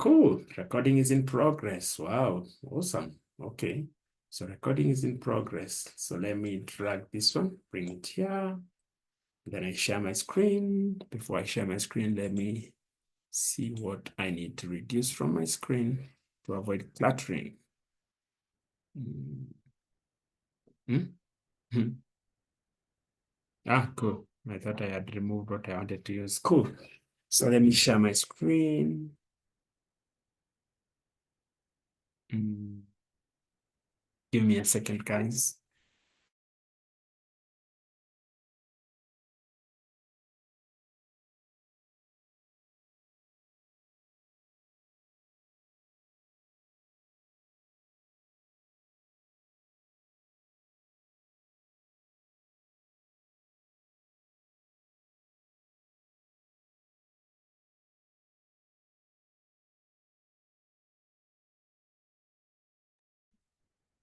Cool. Recording is in progress. Wow. Awesome. Okay. So recording is in progress. So let me drag this one, bring it here. Then I share my screen. Before I share my screen, let me see what I need to reduce from my screen to avoid cluttering. Ah, cool. I thought I had removed what I wanted to use. Cool. So let me share my screen. Give me a second, guys.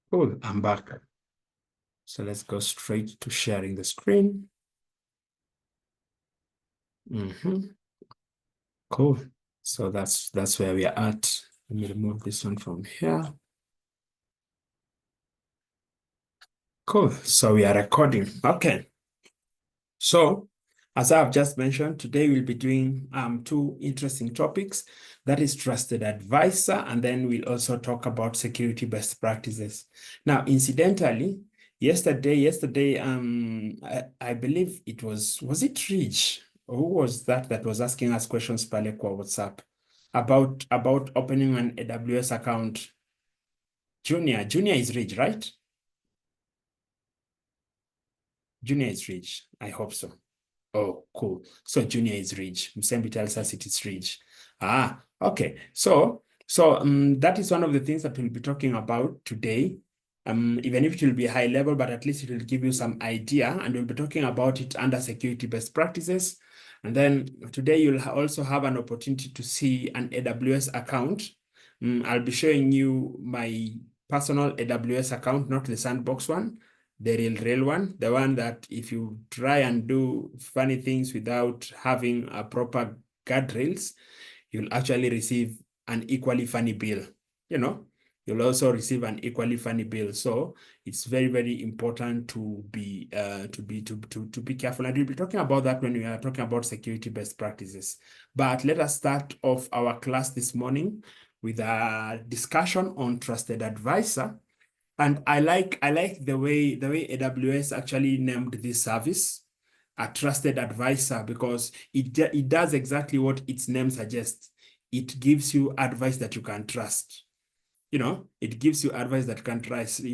Cool, I'm back. So let's go straight to sharing the screen. Cool. So that's where we are at. Let me remove this one from here. Cool. So we are recording. Okay. So as I've just mentioned, today we'll be doing two interesting topics. That is trusted advisor, and then we'll also talk about security best practices. Now, incidentally, yesterday, I believe it was it Rich? Who was that was asking us questions pale kwa WhatsApp about opening an AWS account? Junior is Rich, right? Junior is Rich. I hope so. Oh, cool. So Junior is Ridge. Msembi tells us it is Ridge. Ah, okay. So that is one of the things that we'll be talking about today. Even if it will be high level, but at least it will give you some idea, and we'll be talking about it under security best practices. And then today you'll also have an opportunity to see an AWS account. I'll be showing you my personal AWS account, not the sandbox one, the real one, the one that if you try and do funny things without having a proper guardrails, you'll actually receive an equally funny bill. You'll also receive an equally funny bill. So it's very, very important to be careful. And we'll be talking about that when we are talking about security best practices. But let us start off our class this morning with a discussion on trusted advisor. And I like the way AWS actually named this service a trusted advisor, because it does exactly what its name suggests. It gives you advice that you can trust. It gives you advice that you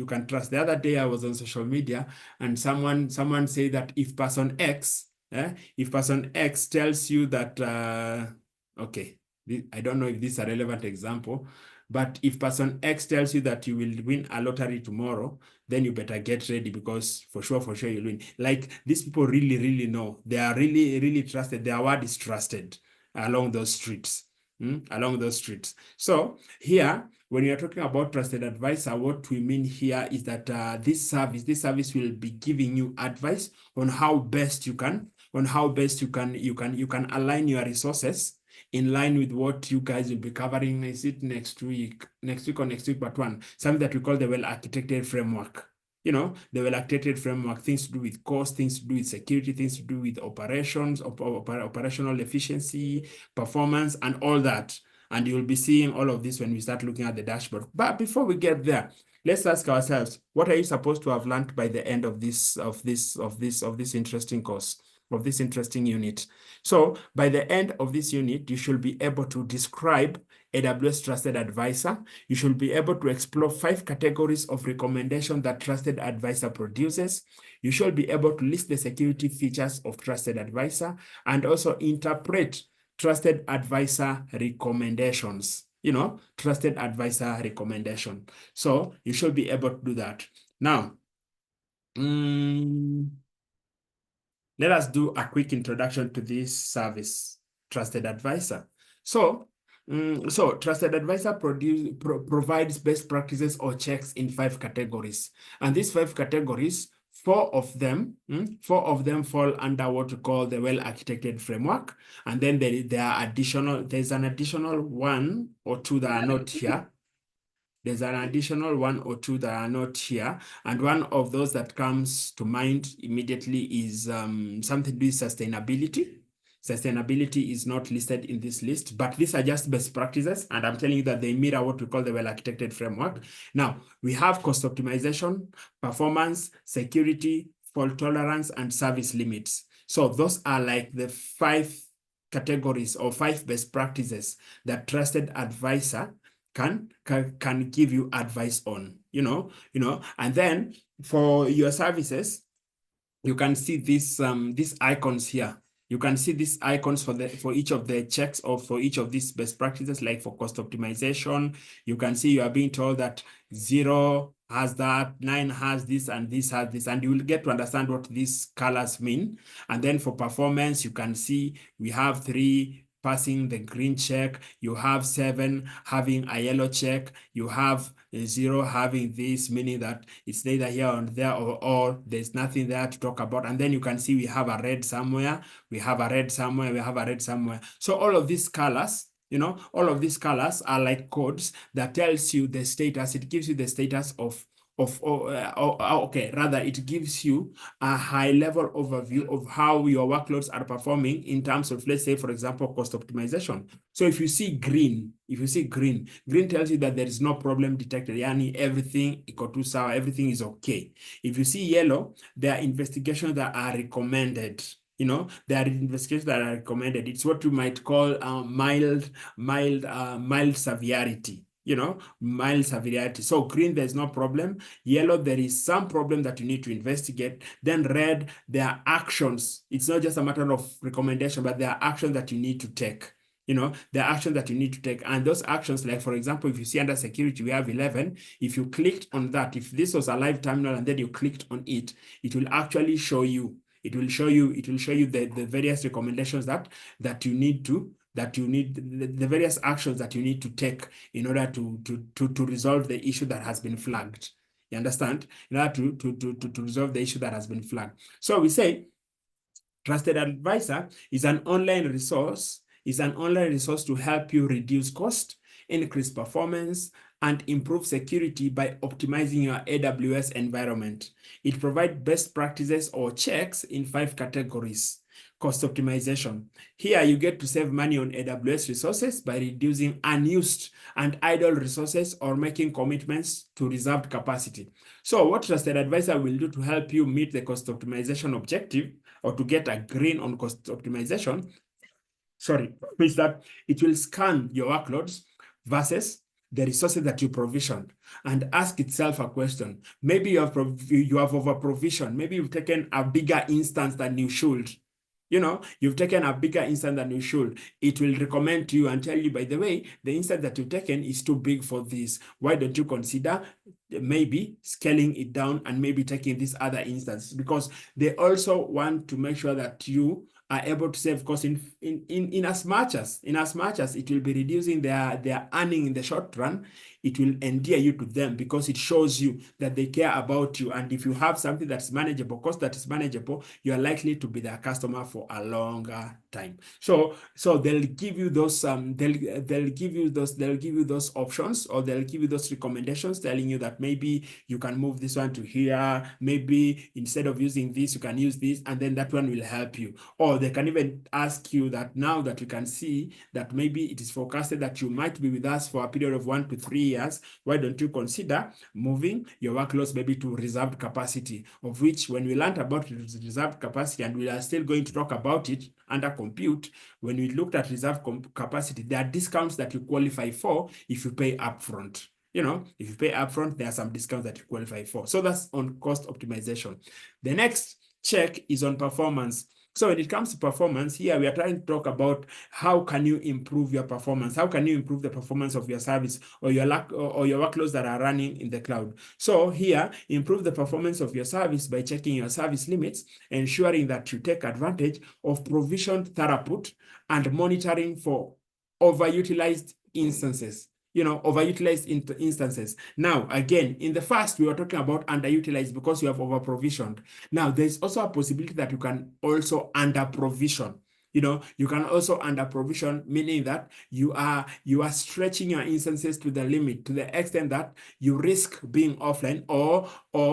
can trust. The other day I was on social media and someone said that if person X tells you that okay, I don't know if this is a relevant example, but if person X tells you that you will win a lottery tomorrow, then you better get ready, because for sure you'll win. Like, these people really, really know. They are really, really trusted. Their word is trusted along those streets. So here, when you're talking about trusted advisor, what we mean here is that this service will be giving you advice on how best you can align your resources in line with what you guys will be covering. Is it next week or next week but one? Something that we call the well-architected framework. The well-architected framework, things to do with cost, things to do with security, things to do with operations, operational efficiency, performance, and all that. And you'll be seeing all of this when we start looking at the dashboard. But before we get there, let's ask ourselves, what are you supposed to have learned by the end of this interesting course, of this interesting unit? So by the end of this unit, you should be able to describe AWS Trusted Advisor. You should be able to explore 5 categories of recommendation that Trusted Advisor produces. You should be able to list the security features of Trusted Advisor and also interpret Trusted Advisor recommendations. Trusted Advisor recommendation. So you should be able to do that. Now, let us do a quick introduction to this service, Trusted Advisor. So Trusted Advisor provides best practices or checks in 5 categories. And these 5 categories Four of them fall under what we call the well-architected framework. And then there's an additional one or two that are not here. There's an additional one or two that are not here. And one of those that comes to mind immediately is something to do with sustainability. Sustainability is not listed in this list, but these are just best practices. And I'm telling you that they mirror what we call the well-architected framework. Now, we have cost optimization, performance, security, fault tolerance, and service limits. So those are like the 5 categories or 5 best practices that trusted advisor can give you advice on, and then for your services, you can see these icons here. You can see these icons for each of the checks or for each of these best practices, like for cost optimization. You can see you are being told that 0 has that, 9 has this, and this has this, and you will get to understand what these colors mean. And then for performance, you can see we have 3 passing the green check, you have 7 having a yellow check, you have 0 having this, meaning that it's neither here or there, or there's nothing there to talk about. And then you can see we have a red somewhere, we have a red somewhere, we have a red somewhere. So all of these colors, all of these colors are like codes that tells you the status. It gives you the status it gives you a high-level overview of how your workloads are performing in terms of, let's say, for example, cost optimization. So if you see green, green tells you that there is no problem detected, yani everything equal to sour, everything is okay. If you see yellow, there are investigations that are recommended. There are investigations that are recommended. It's what you might call mild severity. Mild severity. So green, there's no problem. Yellow, there is some problem that you need to investigate. Then red, there are actions. It's not just a matter of recommendation, but there are actions that you need to take. There are actions that you need to take. And those actions, like for example, if you see under security, we have 11. If you clicked on that, if this was a live terminal and then you clicked on it, it will actually show you. It will show you the various recommendations that you need to the various actions that you need to take in order to resolve the issue that has been flagged. You understand? In order to resolve the issue that has been flagged. So we say Trusted Advisor is an online resource, to help you reduce cost, increase performance, and improve security by optimizing your AWS environment. It provides best practices or checks in 5 categories. Cost optimization. Here you get to save money on AWS resources by reducing unused and idle resources or making commitments to reserved capacity. So what Trusted Advisor will do to help you meet the cost optimization objective, or to get a green on cost optimization, is that it will scan your workloads versus the resources that you provisioned and ask itself a question. Maybe you have over-provisioned. Maybe you've taken a bigger instance than you should. You've taken a bigger instance than you should. It will recommend to you and tell you, by the way, the instance that you've taken is too big for this. Why don't you consider maybe scaling it down and maybe taking this other instance? Because they also want to make sure that you are able to save costs in as much as it will be reducing their earning in the short run. It will endear you to them because it shows you that they care about you. And if you have something that's manageable, cost that is manageable, you are likely to be their customer for a longer time. So they'll give you those they'll give you those options, or they'll give you those recommendations telling you that maybe you can move this one to here, maybe instead of using this you can use this, and then that one will help you. Or they can even ask you that now that we can see that maybe it is forecasted that you might be with us for a period of 1 to 3 years, why don't you consider moving your workloads maybe to reserved capacity, of which when we learned about reserved capacity, and we are still going to talk about it under compute, when we looked at reserved capacity, there are discounts that you qualify for if you pay upfront. If you pay upfront, there are some discounts that you qualify for. So that's on cost optimization. The next check is on performance. So when it comes to performance, here we are trying to talk about how can you improve your performance? How can you improve the performance of your service or your workloads that are running in the cloud? So here, improve the performance of your service by checking your service limits, ensuring that you take advantage of provisioned throughput, and monitoring for overutilized instances. overutilized instances. Now, again, in the first, we were talking about underutilized because you have over-provisioned. Now, there's also a possibility that you can also under-provision. You can also under provision, meaning that you are stretching your instances to the limit, to the extent that you risk being offline, or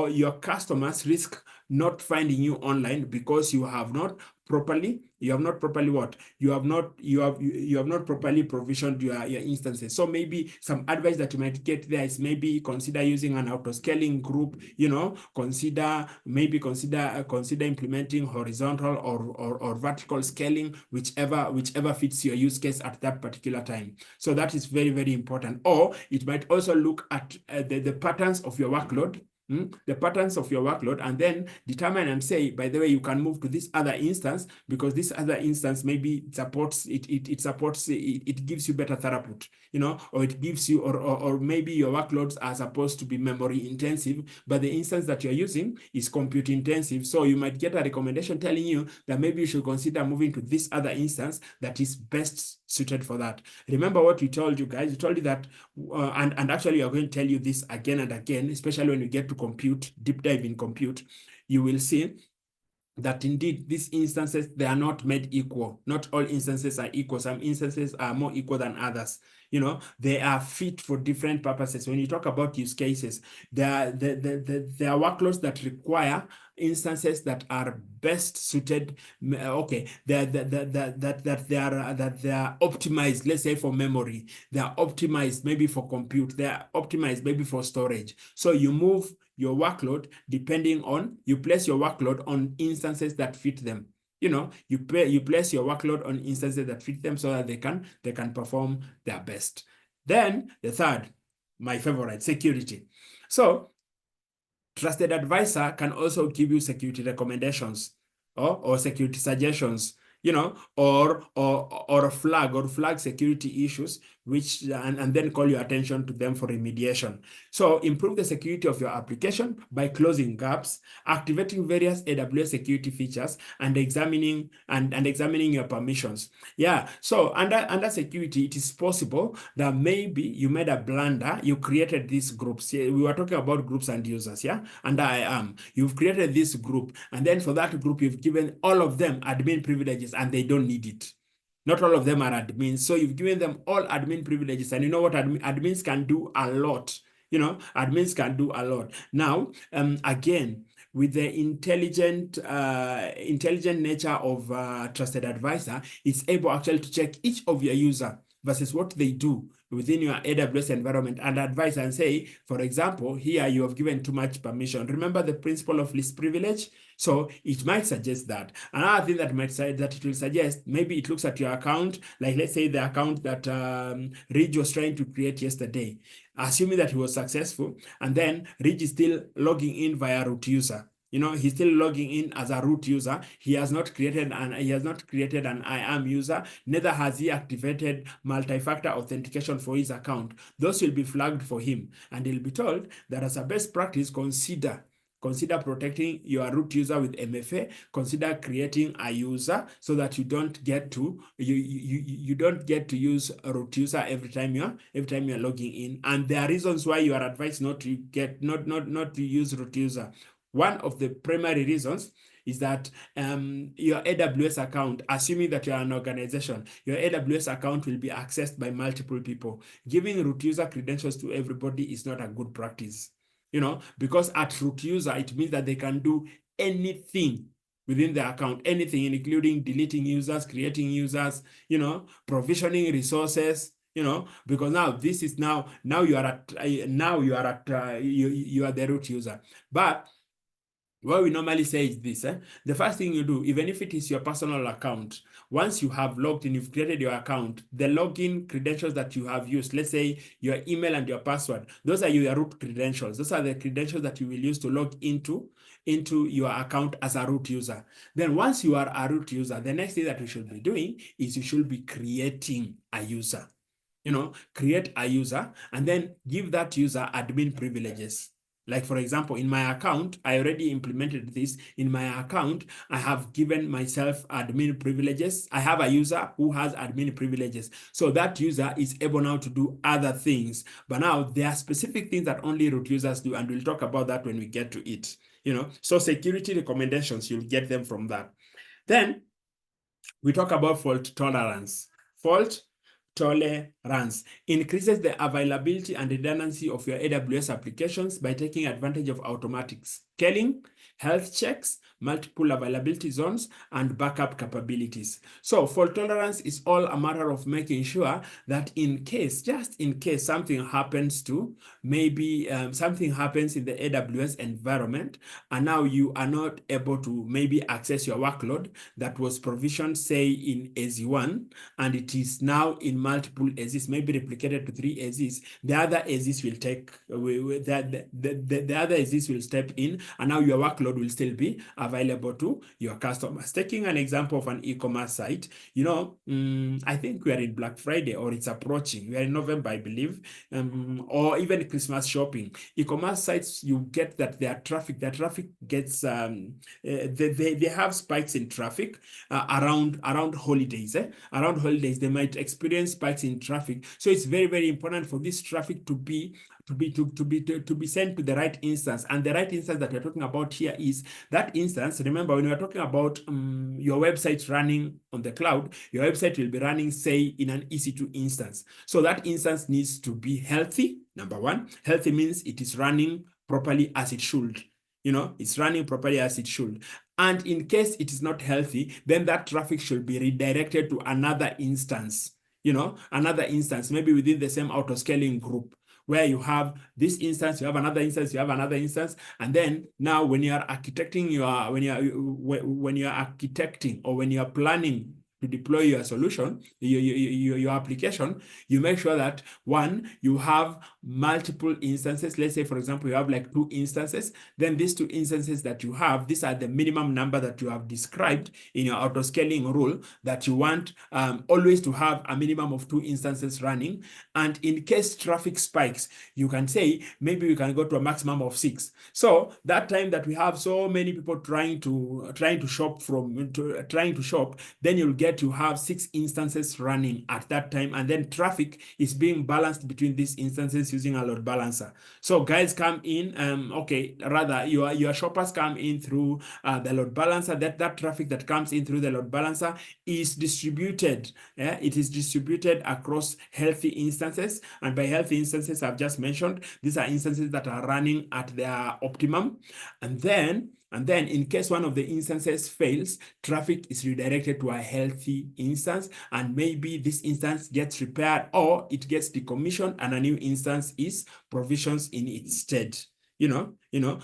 your customers risk not finding you online because you have not properly provisioned your instances. So maybe some advice that you might get there is maybe consider using an auto-scaling group, consider implementing horizontal or vertical scaling, whichever fits your use case at that particular time. So that is very, very important. Or it might also look at the patterns of your workload, the patterns of your workload, and then determine and say, by the way, you can move to this other instance because this other instance maybe supports it gives you better throughput, or it gives you, or maybe your workloads are supposed to be memory intensive, but the instance that you're using is compute intensive. So you might get a recommendation telling you that maybe you should consider moving to this other instance that is best suited for that. Remember what we told you guys. We told you that, and actually we are going to tell you this again and again, especially when you get to compute, deep dive in compute, you will see that indeed these instances, they are not made equal. Not all instances are equal. Some instances are more equal than others. They are fit for different purposes. When you talk about use cases, there are workloads that require instances that are best suited. Okay, that they are optimized, let's say for memory. They are optimized maybe for compute. They are optimized maybe for storage. So you move your workload depending on, you place your workload on instances that fit them. You place your workload on instances that fit them so that they can perform their best. Then the third, my favorite, security. So trusted advisor can also give you security recommendations or security suggestions, or flag security issues, which and then call your attention to them for remediation. So improve the security of your application by closing gaps, activating various AWS security features, and examining your permissions. Yeah. So under security, it is possible that maybe you made a blunder. You created these groups. We were talking about groups and users. Yeah. And you've created this group, and then for that group, you've given all of them admin privileges, and they don't need it. Not all of them are admins. So you've given them all admin privileges. And you know what? Admins can do a lot. Admins can do a lot. Now, again, with the intelligent nature of trusted advisor, it's able actually to check each of your user versus what they do within your AWS environment and advise and say, for example, here you have given too much permission. Remember the principle of least privilege? So it might suggest that. Another thing that it will suggest, maybe it looks at your account, like let's say the account that Ridge was trying to create yesterday, assuming that he was successful, and then Ridge is still logging in via root user. He's still logging in as a root user. He has not created an IAM user. Neither has he activated multi-factor authentication for his account. Those will be flagged for him, and he'll be told that as a best practice, consider protecting your root user with MFA. Consider creating a user so that you don't get to use a root user every time you're logging in. And there are reasons why you are advised not to use root user. One of the primary reasons is that your AWS account, assuming that you are an organization, your AWS account will be accessed by multiple people. Giving root user credentials to everybody is not a good practice, because at root user, it means that they can do anything within the account, anything, including deleting users, creating users, provisioning resources, because now this is you are the root user. But what we normally say is this, the first thing you do, even if it is your personal account, once you have logged in, you've created your account, the login credentials that you have used, let's say your email and your password, those are your root credentials. Those are the credentials that you will use to log into your account as a root user. Then once you are a root user, the next thing that you should be doing is you should be creating a user. Create a user and then give that user admin privileges. Like, for example, in my account, I already implemented this. In my account, I have given myself admin privileges. I have a user who has admin privileges. So that user is able now to do other things. But now there are specific things that only root users do, and we'll talk about that when we get to it. So security recommendations, you'll get them from that. Then we talk about fault tolerance. Fault tolerance increases the availability and redundancy of your AWS applications by taking advantage of automatic scaling, health checks, multiple availability zones, and backup capabilities. So fault tolerance is all a matter of making sure that just in case something happens to, maybe something happens in the AWS environment, and now you are not able to maybe access your workload that was provisioned, say, in AZ1, and it is now in multiple AZs, maybe replicated to 3 AZs, the other AZs will take, the other AZs will step in, and now your workload will still be available to your customers. Taking an example of an e-commerce site, I think we are in Black Friday, or it's approaching. We are in November, I believe, or even Christmas shopping. E-commerce sites, you get that their traffic gets, they have spikes in traffic around holidays. Around holidays, they might experience spikes in traffic. So it's very, very important for this traffic to be sent to the right instance. And the right instance that we're talking about here is that instance. Remember, when we're talking about your website running on the cloud, your website will be running, say, in an EC2 instance. So that instance needs to be healthy. Number one, healthy means it is running properly as it should. It's running properly as it should. And in case it is not healthy, then that traffic should be redirected to another instance, another instance, maybe within the same auto-scaling group, where you have this instance, you have another instance, you have another instance. And then now when you are architecting or when you are planning to deploy your solution, your application, you make sure that, one, you have multiple instances. Let's say, for example, you have like 2 instances. Then these 2 instances that you have, these are the minimum number that you have described in your auto-scaling rule, that you want always to have a minimum of 2 instances running. And in case traffic spikes, you can say, maybe we can go to a maximum of 6. So that time that we have so many people trying to shop, then you'll get to have 6 instances running at that time, and then traffic is being balanced between these instances using a load balancer. So guys come in, your shoppers come in through the load balancer. That traffic that comes in through the load balancer is distributed. It is distributed across healthy instances, and by healthy instances, I've just mentioned, these are instances that are running at their optimum. And then in case one of the instances fails, traffic is redirected to a healthy instance, and maybe this instance gets repaired or it gets decommissioned and a new instance is provisioned in its stead.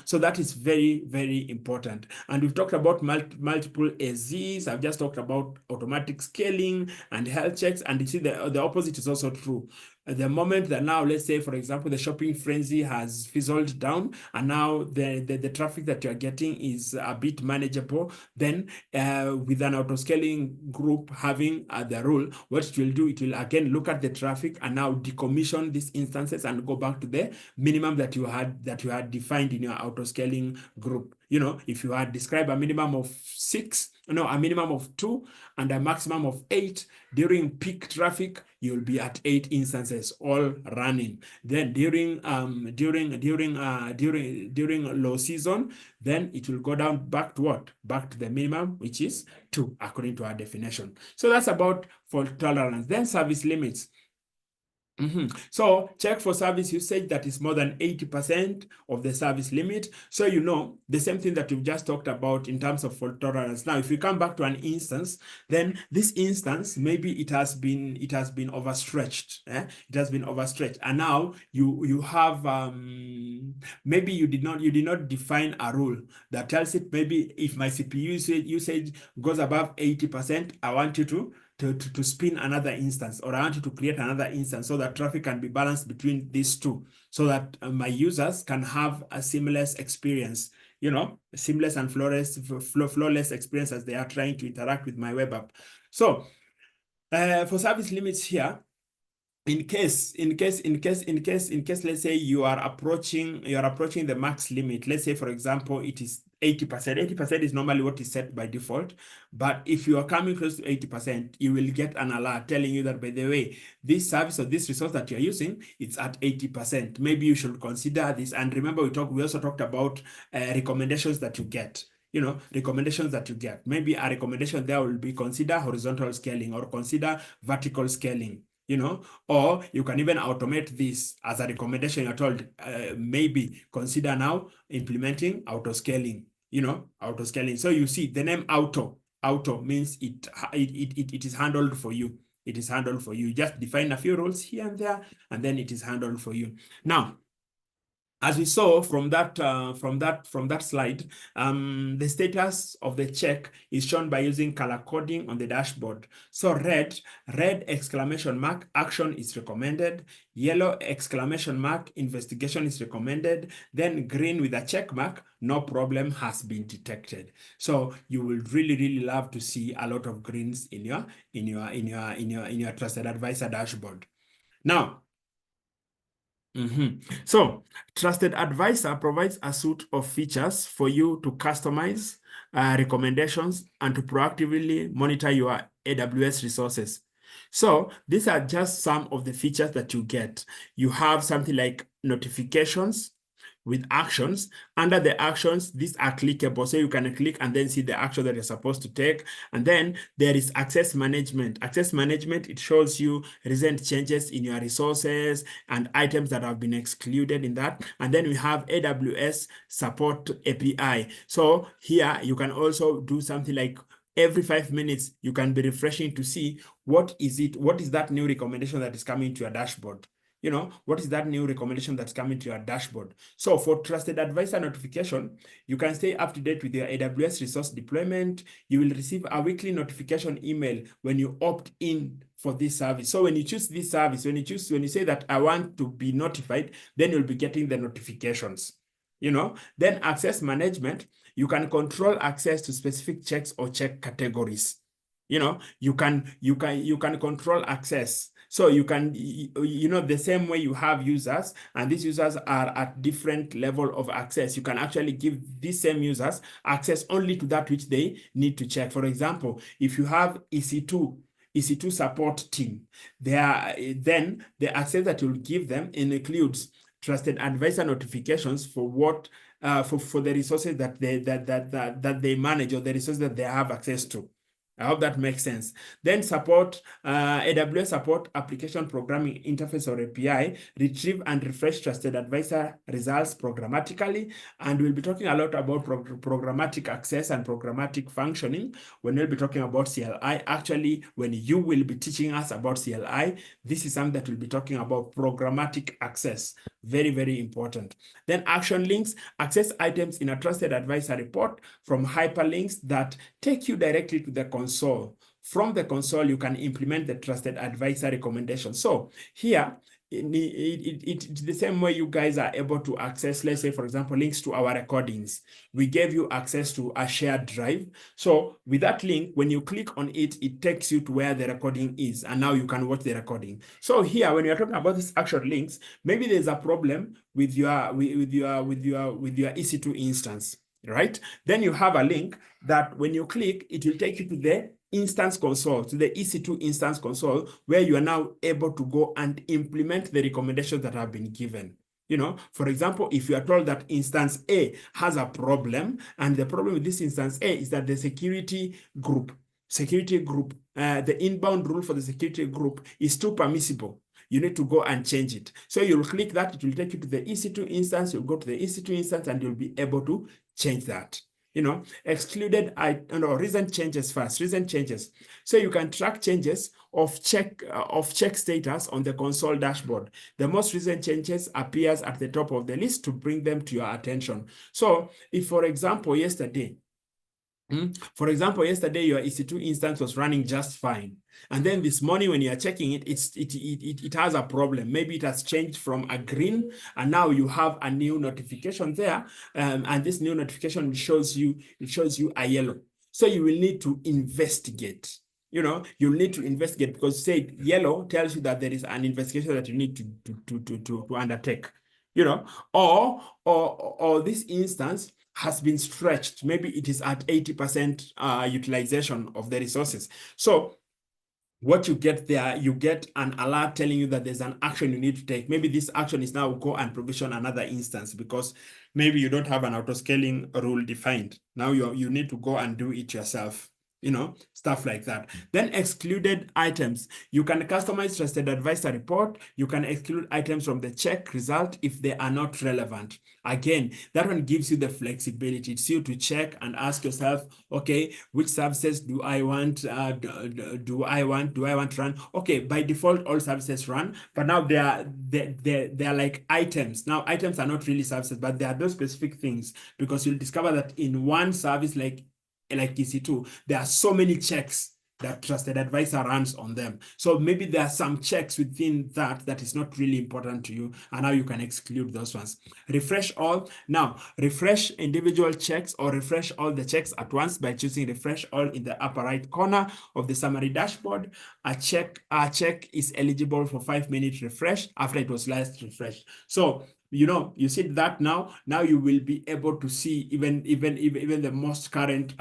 So that is very, very important. And we've talked about multiple AZs. I've just talked about automatic scaling and health checks. And you see the opposite is also true. The moment that now, let's say, for example, the shopping frenzy has fizzled down, and now the traffic that you're getting is a bit manageable, then with an auto-scaling group having the rule, what it will do, it will again look at the traffic and now decommission these instances and go back to the minimum that you had defined in your auto-scaling group. If you had described a minimum of 2 and a maximum of 8 during peak traffic, you'll be at 8 instances all running. Then during low season, then it will go down back to what? Back to the minimum, which is 2, according to our definition. So that's about fault tolerance. Then service limits. So check for service usage that is more than 80% of the service limit. So the same thing that we've just talked about in terms of fault tolerance. Now, if we come back to an instance, then this instance, maybe it has been overstretched. It has been overstretched, and now you have maybe you did not define a rule that tells it, maybe if my CPU usage goes above 80%, I want you to spin another instance, or I want you to create another instance so that traffic can be balanced between these two, so that my users can have a seamless experience, seamless and flawless experience as they are trying to interact with my web app. So for service limits here, in case, let's say you are approaching the max limit. Let's say, for example, it is 80%. 80% is normally what is set by default. But if you are coming close to 80%, you will get an alert telling you that, by the way, this service or this resource that you're using, it's at 80%. Maybe you should consider this. And remember, we also talked about recommendations that you get. Recommendations that you get. Maybe a recommendation there will be consider horizontal scaling or consider vertical scaling. Or you can even automate this as a recommendation. You're told, maybe consider now implementing auto scaling, auto scaling. So you see the name auto means it is handled for you. It is handled for you. Just define a few rules here and there, and then it is handled for you. Now, as we saw from that slide, the status of the check is shown by using color coding on the dashboard. So red exclamation mark, action is recommended. Yellow exclamation mark, investigation is recommended. Then green with a check mark, no problem has been detected. So you will really love to see a lot of greens in your trusted advisor dashboard. Now, so, Trusted Advisor provides a suite of features for you to customize recommendations and to proactively monitor your AWS resources. So, these are just some of the features that you get. You have something like notifications with actions. Under the actions, these are clickable. So you can click and then see the action that you're supposed to take. And then there is access management. Access management, it shows you recent changes in your resources and items that have been excluded in that. And then we have AWS support API. So here you can also do something like every 5 minutes, you can be refreshing to see what is that new recommendation that is coming to your dashboard. What is that new recommendation that's coming to your dashboard? So for Trusted Advisor notification, you can stay up to date with your AWS resource deployment. You will receive a weekly notification email when you opt in for this service. So when you choose this service, when you say that I want to be notified, then you'll be getting the notifications. Then access management, you can control access to specific checks or check categories. You can control access. So you can, the same way you have users, and these users are at different level of access. You can actually give these same users access only to that which they need to check. For example, if you have EC2 support team, then the access that you'll give them includes Trusted Advisor notifications for what for the resources that they manage, or the resources that they have access to. I hope that makes sense. Then support, AWS support application programming interface or API, retrieve and refresh Trusted Advisor results programmatically. And we'll be talking a lot about programmatic access and programmatic functioning when we'll be talking about CLI. Actually, when you will be teaching us about CLI, this is something that we'll be talking about, programmatic access. Very, very important. Then action links, access items in a Trusted Advisor report from hyperlinks that take you directly to the console. From the console, you can implement the Trusted Advisor recommendation. So here, it's the same way you guys are able to access, let's say, for example, links to our recordings. We gave you access to a shared drive. So with that link, when you click on it, it takes you to where the recording is, and now you can watch the recording. So here, when you're talking about these action links, maybe there's a problem with your EC2 instance, right? Then you have a link that when you click, it will take you to the instance console, to the EC2 instance console, where you are now able to go and implement the recommendations that have been given. For example, if you are told that instance A has a problem, and the problem with this instance A is that the security group, the inbound rule for the security group is too permissible, you need to go and change it. So you'll click that, it will take you to the EC2 instance, you'll go to the EC2 instance, and you'll be able to change that. Excluded recent changes first, recent changes. So you can track changes of check status on the console dashboard. The most recent changes appears at the top of the list to bring them to your attention. So if, for example, yesterday, your EC2 instance was running just fine. And then this morning when you are checking it, it has a problem. Maybe it has changed from a green, and now you have a new notification there. And this new notification shows you a yellow. So you will need to investigate. you know, you'll need to investigate, because say yellow tells you that there is an investigation that you need to undertake, you know, or this instance has been stretched. Maybe it is at 80% utilization of the resources. So what you get there, you get an alert telling you that there's an action you need to take. Maybe this action is now go and provision another instance because maybe you don't have an auto-scaling rule defined. Now you need to go and do it yourself, you know, stuff like that. Then excluded items. You can customize trusted advisor report. You can exclude items from the check result if they are not relevant. Again, that one gives you the flexibility. It's you to check and ask yourself, okay, which services do I want? Do I want to run? Okay, by default, all services run, but now they are like items. Now, items are not really services, but they are those specific things, because you'll discover that in one service like EC2, there are so many checks that trusted advisor runs on them. So maybe there are some checks within that is not really important to you, and now you can exclude those ones. Refresh all. Now, refresh individual checks or refresh all the checks at once by choosing refresh all in the upper right corner of the summary dashboard. A check is eligible for 5-minute refresh after it was last refreshed. So you know, you see that now you will be able to see even the most current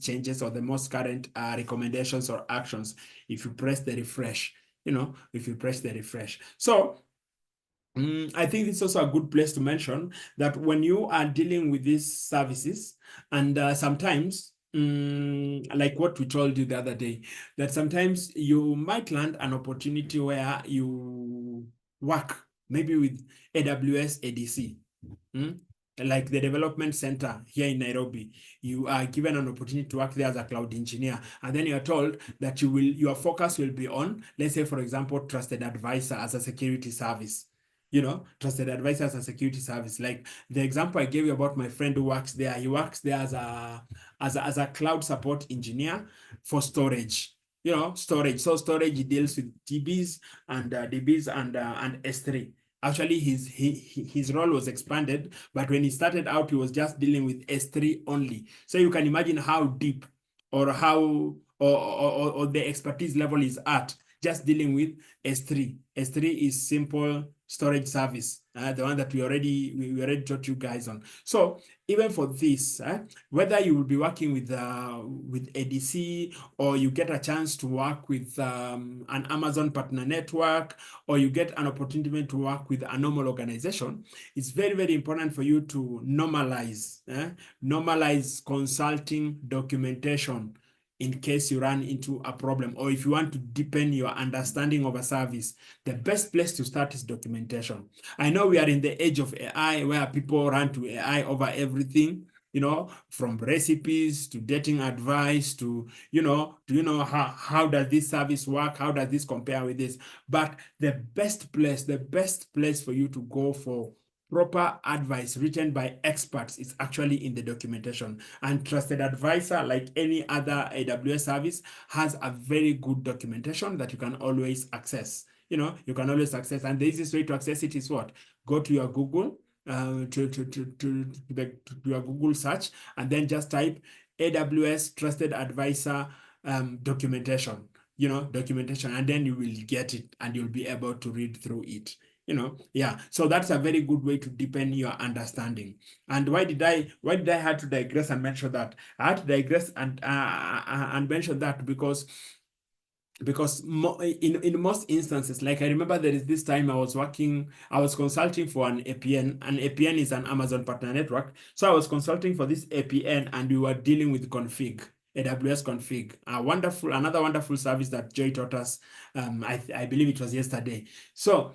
changes or the most current recommendations or actions if you press the refresh, you know, if you press the refresh. So I think it's also a good place to mention that when you are dealing with these services, and sometimes like what we told you the other day, that sometimes you might land an opportunity where you work maybe with AWS ADC, like the development center here in Nairobi. You are given an opportunity to work there as a cloud engineer, and then you are told that your focus will be on, let's say, for example, trusted advisor as a security service. You know, trusted advisor as a security service. Like the example I gave you about my friend who works there. He works there as a cloud support engineer for storage. You know, storage. So storage deals with DBs and S3. Actually, his role was expanded, but when he started out, he was just dealing with S3 only. So you can imagine how deep or how or the expertise level is at just dealing with S3. S3 is simple storage service, the one that we already taught you guys on. So even for this, whether you will be working with ADC, or you get a chance to work with an Amazon partner network, or you get an opportunity to work with a normal organization, it's very, very important for you to normalize consulting documentation in case you run into a problem, or if you want to deepen your understanding of a service. The best place to start is documentation. I know we are in the age of AI where people run to AI over everything, you know, from recipes to dating advice to, how does this service work? How does this compare with this? But the best place for you to go for proper advice written by experts is actually in the documentation. And trusted advisor, like any other AWS service, has a very good documentation that you can always access. You know, you can always access, and the easiest way to access it is what? Go to your Google, to your Google search, and then just type AWS trusted advisor documentation. Documentation, and then you will get it, and you'll be able to read through it. Yeah. So that's a very good way to deepen your understanding. And why did I have to digress and mention that? I had to digress and mention that because in most instances, like I remember there is this time I was consulting for an APN. An APN is an Amazon partner network. So I was consulting for this APN, and we were dealing with config. AWS config, another wonderful service that Joy taught us. I believe it was yesterday. So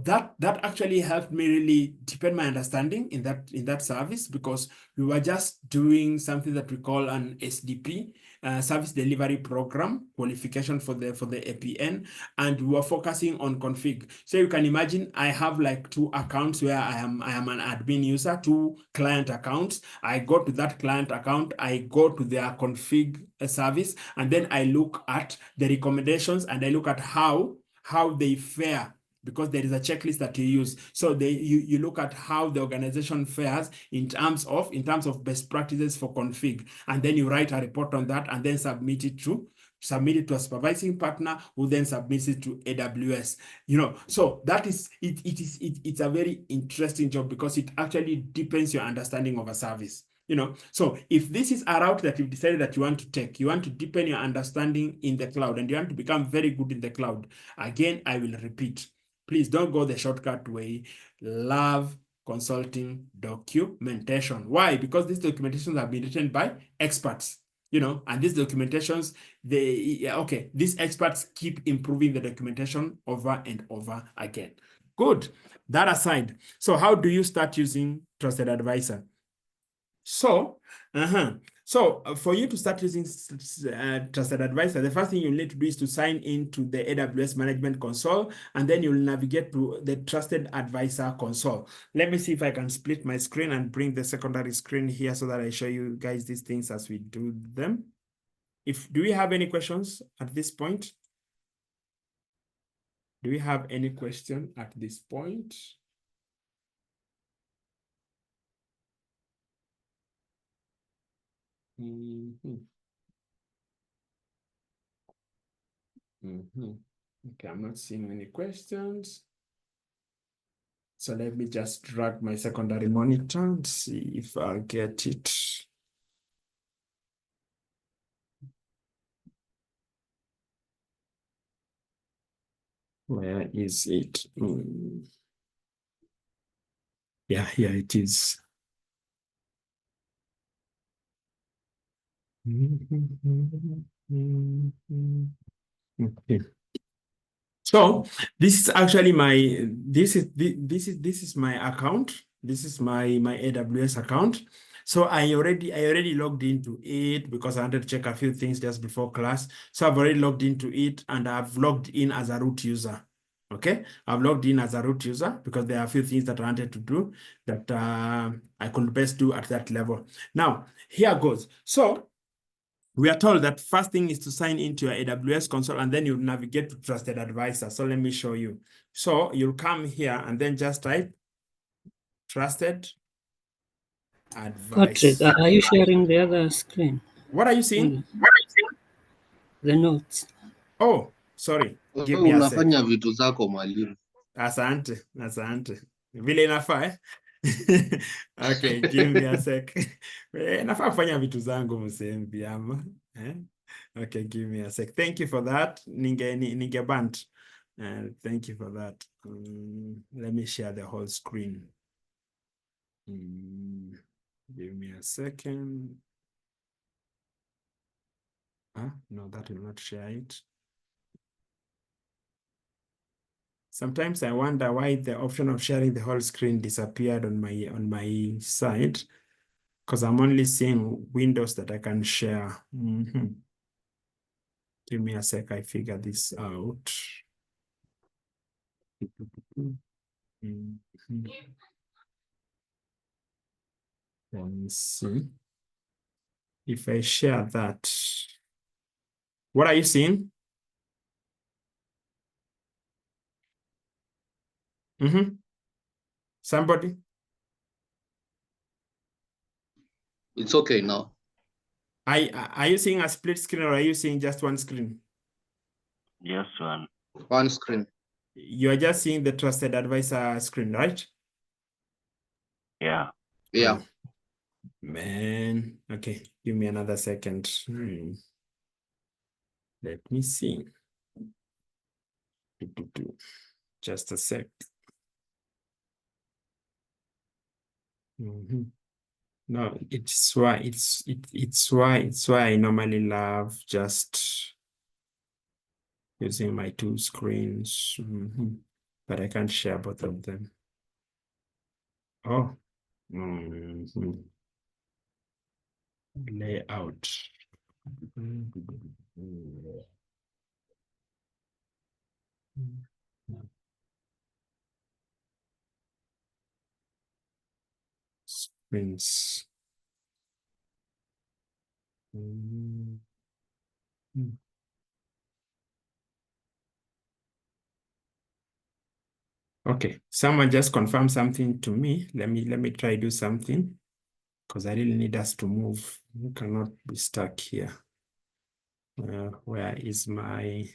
that actually helped me really deepen my understanding in that service, because we were just doing something that we call an SDP, service delivery program qualification for the APN, and we were focusing on config. So you can imagine I have like 2 accounts where I am an admin user, 2 client accounts. I go to that client account, I go to their config service, and then I look at the recommendations, and I look at how they fare because there is a checklist that you use. So you look at how the organization fares in terms of best practices for config, and then you write a report on that and then submit it to a supervising partner who then submits it to AWS. So that is it. It's a very interesting job because it actually deepens your understanding of a service. So if this is a route that you've decided that you want to take, you want to deepen your understanding in the cloud and you want to become very good in the cloud, again, I will repeat, please don't go the shortcut way. Love consulting documentation. Why? Because these documentations have been written by experts, and these documentations, these experts keep improving the documentation over and over again. Good. That aside, so how do you start using Trusted Advisor? So for you to start using Trusted Advisor, the first thing you need to do is to sign into the AWS Management Console, and then you'll navigate to the Trusted Advisor console. Let me see if I can split my screen and bring the secondary screen here so that I show you guys these things as we do them. Do we have any questions at this point? Do we have any question at this point? Okay, I'm not seeing any questions. So let me just drag my secondary monitor and see if I'll get it. Where is it? Yeah, here it is. Okay. So this is actually my this is my account. This is my AWS account. So I already logged into it because I wanted to check a few things just before class. So I've already logged into it and I've logged in as a root user. Okay, I've logged in as a root user because there are a few things that I wanted to do that I could best do at that level. Now, here goes. So we are told that first thing is to sign into your AWS console and then you navigate to Trusted Advisor. So let me show you. So you'll come here and then just type Trusted Patrick, Advisor. are you sharing the other screen? What are you seeing? The notes. Oh, sorry. Give me a sec. Unafanya vitu zako mwalimu. Asante. Vile inafaa eh? Okay, give me a sec. Nafaa kufanya vitu zangu msembi ama. Okay, give me a sec. Thank you for that. Ninge bant. Thank you for that. Let me share the whole screen. Give me a second. No, that will not share it. Sometimes I wonder why the option of sharing the whole screen disappeared on my side, because I'm only seeing windows that I can share. Give me a sec, I figure this out. Let me see. If I share that, what are you seeing? Somebody? It's okay now. Are you seeing a split screen or are you seeing just one screen? Yes, one. One screen. You are just seeing the Trusted Advisor screen, right? Yeah. Yeah. Man, okay, give me another second. Let me see. Just a sec. No, it's why I normally love just using my two screens, but I can't share both of them. Oh, layout. Screens. Okay, someone just confirm something to me. Let me try do something because I really need us to move. We cannot be stuck here. Where is my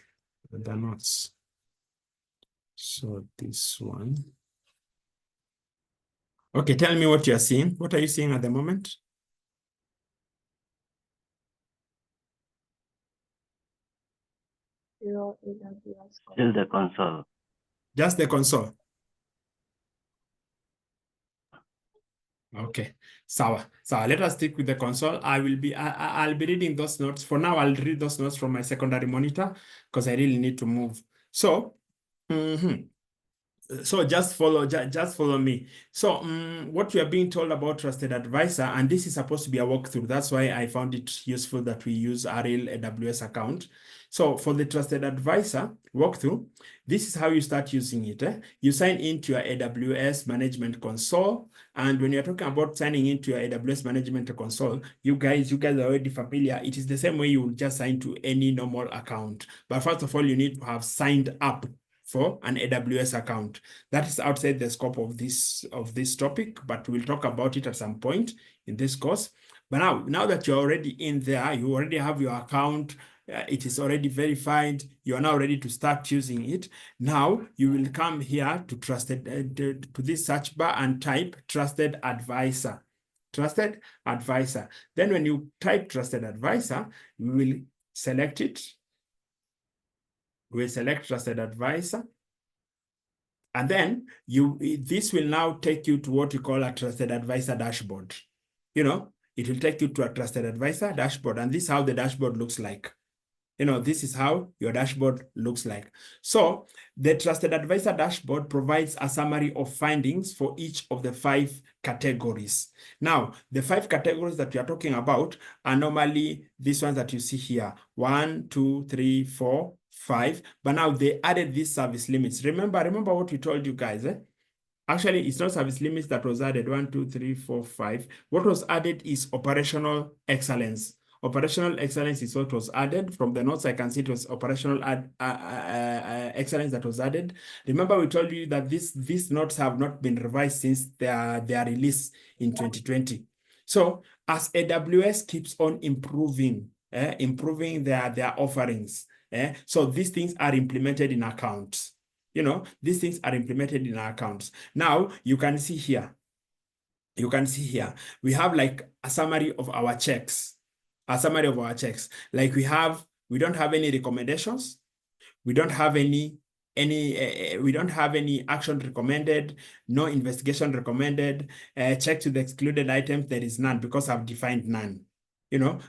other notes? So this one. Okay, tell me what you're seeing. What are you seeing at the moment? Still the console. Just the console. Okay, sawa. Let us stick with the console. I'll be reading those notes. For now, I'll read those notes from my secondary monitor because I really need to move. So, so just follow me. So what you are being told about Trusted Advisor, and this is supposed to be a walkthrough. That's why I found it useful that we use RL AWS account. So for the Trusted Advisor walkthrough, this is how you start using it. You sign into your AWS Management Console. And when you're talking about signing into your AWS Management Console, you guys are already familiar. It is the same way you will just sign to any normal account. But first of all, you need to have signed up for an AWS account. That is outside the scope of this topic, but we'll talk about it at some point in this course. But now that you're already in there, you already have your account, it is already verified, you are now ready to start using it. Now you will come here to to this search bar and type Trusted Advisor. Trusted Advisor. Then when you type Trusted Advisor, we will select it. We'll select Trusted Advisor. And then this will now take you to what we call a Trusted Advisor dashboard. It will take you to a Trusted Advisor dashboard. And this is how the dashboard looks like. This is how your dashboard looks like. So the Trusted Advisor dashboard provides a summary of findings for each of the 5 categories. Now, the 5 categories that we are talking about are normally these ones that you see here. 1, 2, 3, 4, 5. But now they added these service limits. Remember what we told you guys. Actually, it's not service limits that was added. 1, 2, 3, 4, 5. What was added is operational excellence. Operational excellence is what was added. From the notes, I can see it was operational excellence that was added. Remember, we told you that these notes have not been revised since their release in 2020. So as AWS keeps on improving their offerings, so these things are implemented in accounts. These things are implemented in our accounts. Now, you can see here, we have like a summary of our checks. Like we don't have any recommendations. We don't have any action recommended, no investigation recommended. Check to the excluded items, there is none because I've defined none.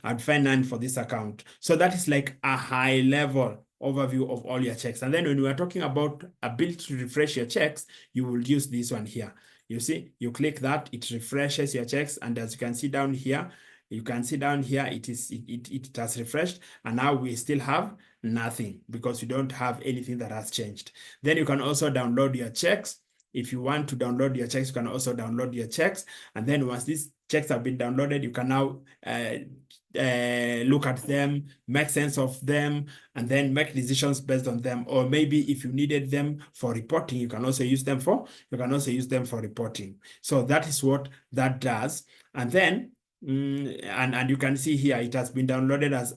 I've defined none for this account. So that is like a high level overview of all your checks. And then when we are talking about ability to refresh your checks, you will use this one here. You see, you click that, it refreshes your checks. And as you can see down here, it has refreshed. And now we still have nothing because we don't have anything that has changed. Then you can also download your checks. If you want to download your checks, you can also download your checks. And then once these checks have been downloaded, you can now look at them, make sense of them, and then make decisions based on them. Or maybe if you needed them for reporting, you can also use them for reporting. So that is what that does. And then and you can see here it has been downloaded as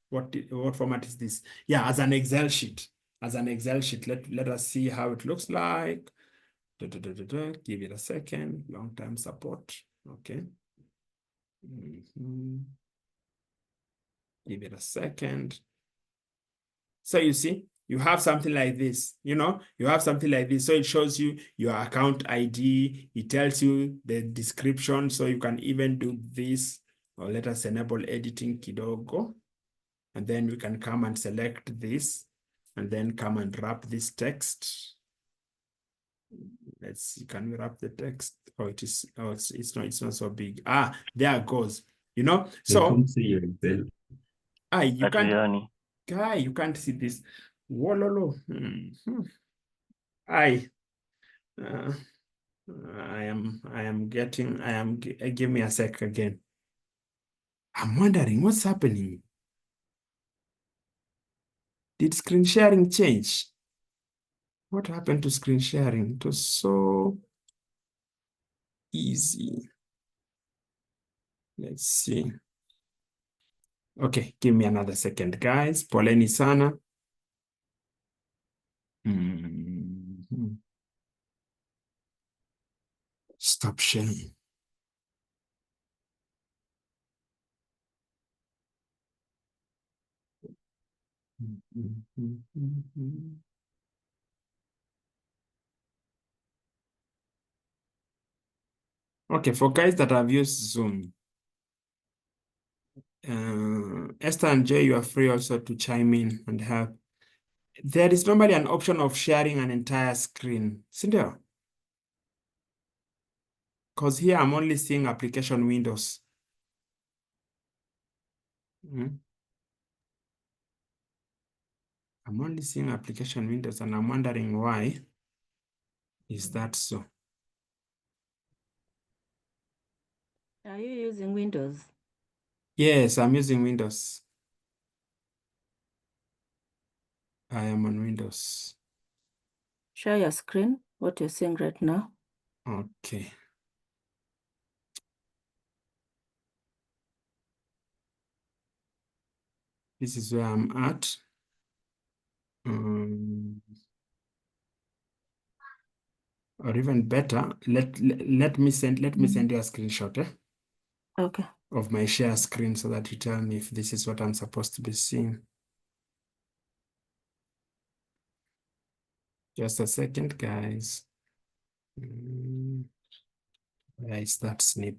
what format is this? Yeah, as an Excel sheet. Let us see how it looks like. Give it a second. Long-term support. Okay. Give it a second. So you see, you have something like this, you have something like this. So it shows you your account ID. It tells you the description. So you can even do this, or let us enable editing kidogo. And then we can come and select this and then come and wrap this text. Let's see, can we wrap the text? Oh, it's not so big. There it goes. So you can't see this. Wololo. Give me a sec again. I'm wondering what's happening. Did screen sharing change? What happened to screen sharing? It was so easy. Let's see. Okay, give me another second, guys. Poleni sana. Mhm. Stop sharing. Okay, for guys that have used Zoom, Esther and Jay, you are free also to chime in and help. There is normally an option of sharing an entire screen, isn't there? Because here I'm only seeing application windows. I'm only seeing application windows and I'm wondering why is that so? Are you using Windows? Yes, I'm using Windows. I am on Windows. Share your screen, what you're seeing right now. Okay. This is where I'm at. Or even better, let me send you a screenshot Okay. of my share screen so that you tell me if this is what I'm supposed to be seeing. Just a second, guys. Where is that snip?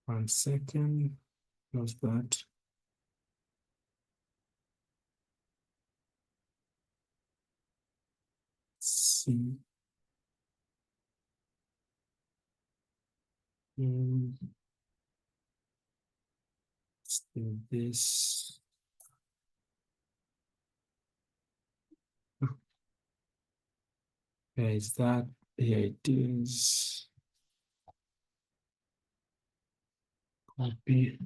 One second. How's that? Let's see. Let's do this. Where is that? Here it is. Copy.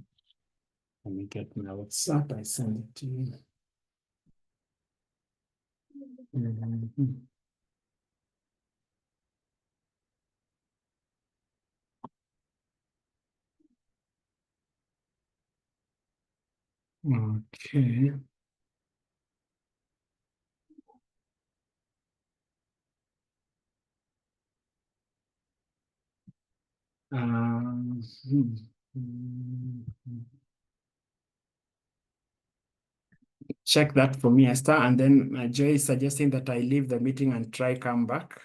Let me get my WhatsApp. I send it to you. Okay. Check that for me, Esther, and then Joy is suggesting that I leave the meeting and try come back.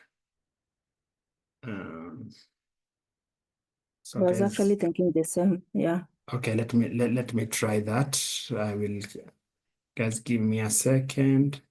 So I was guys, actually thinking the same. Yeah. okay, let me try that. I will, guys, give me a second.